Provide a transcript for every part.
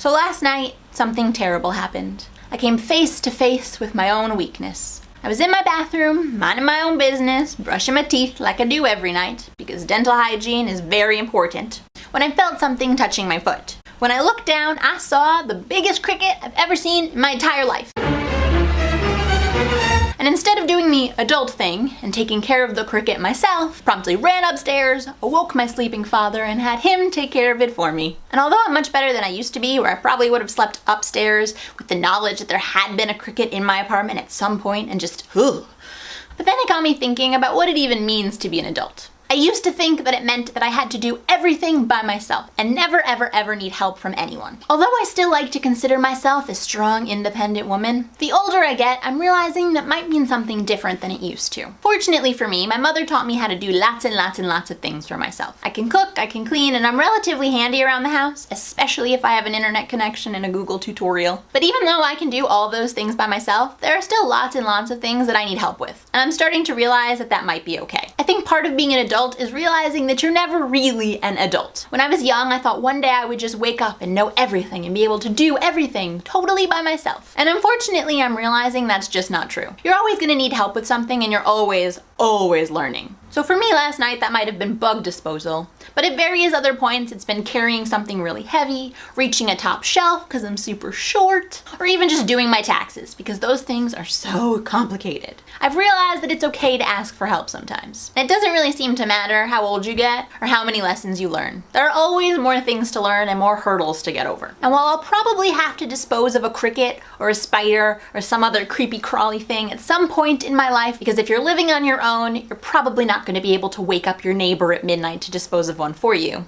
So last night, something terrible happened. I came face to face with my own weakness. I was in my bathroom, minding my own business, brushing my teeth like I do every night, because dental hygiene is very important, when I felt something touching my foot. When I looked down, I saw the biggest cricket I've ever seen in my entire life. And instead of doing the adult thing and taking care of the cricket myself, promptly ran upstairs, awoke my sleeping father, and had him take care of it for me. And although I'm much better than I used to be, where I probably would have slept upstairs with the knowledge that there had been a cricket in my apartment at some point and just, ugh. But then it got me thinking about what it even means to be an adult. I used to think that it meant that I had to do everything by myself and never ever ever need help from anyone. Although I still like to consider myself a strong, independent woman, the older I get, I'm realizing that might mean something different than it used to. Fortunately for me, my mother taught me how to do lots and lots and lots of things for myself. I can cook, I can clean, and I'm relatively handy around the house, especially if I have an internet connection and a Google tutorial. But even though I can do all those things by myself, there are still lots and lots of things that I need help with. And I'm starting to realize that that might be okay. I think part of being an adult is realizing that you're never really an adult. When I was young, I thought one day I would just wake up and know everything and be able to do everything totally by myself. And unfortunately, I'm realizing that's just not true. You're always gonna need help with something, and you're always learning. So for me last night, that might have been bug disposal, but at various other points, it's been carrying something really heavy, reaching a top shelf because I'm super short, or even just doing my taxes, because those things are so complicated. I've realized that it's okay to ask for help sometimes. And it doesn't really seem to matter how old you get or how many lessons you learn. There are always more things to learn and more hurdles to get over. And while I'll probably have to dispose of a cricket or a spider or some other creepy crawly thing at some point in my life, because if you're living on your own, you're probably not going to be able to wake up your neighbor at midnight to dispose of one for you.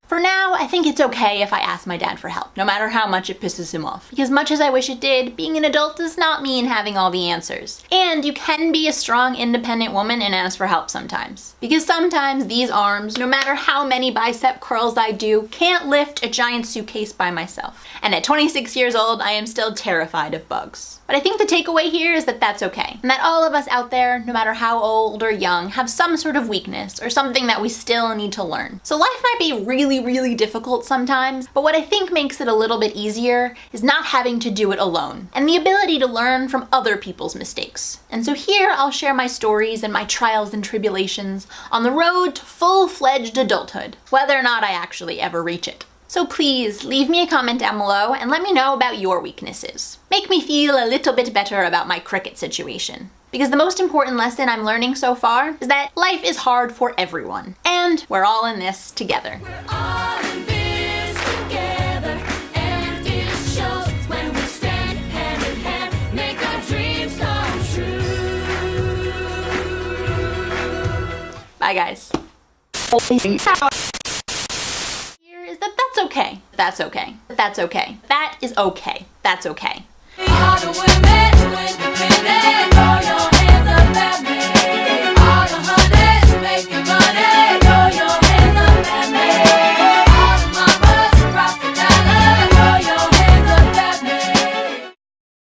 For now, I think it's okay if I ask my dad for help, no matter how much it pisses him off. Because much as I wish it did, being an adult does not mean having all the answers. And you can be a strong, independent woman and ask for help sometimes. Because sometimes these arms, no matter how many bicep curls I do, can't lift a giant suitcase by myself. And at 26 years old, I am still terrified of bugs. But I think the takeaway here is that that's okay. And that all of us out there, no matter how old or young, have some sort of weakness or something that we still need to learn. So life might be really difficult sometimes, but what I think makes it a little bit easier is not having to do it alone, and the ability to learn from other people's mistakes. And so here I'll share my stories and my trials and tribulations on the road to full-fledged adulthood, whether or not I actually ever reach it. So please leave me a comment down below and let me know about your weaknesses. Make me feel a little bit better about my cricket situation. Because the most important lesson I'm learning so far is that life is hard for everyone. And we're all in this together. We're all in this together, and it shows when we stand hand in hand, make our dreams come true. Bye guys. Here is that that's okay. That's okay. That's okay. That is okay. That's okay. All the women,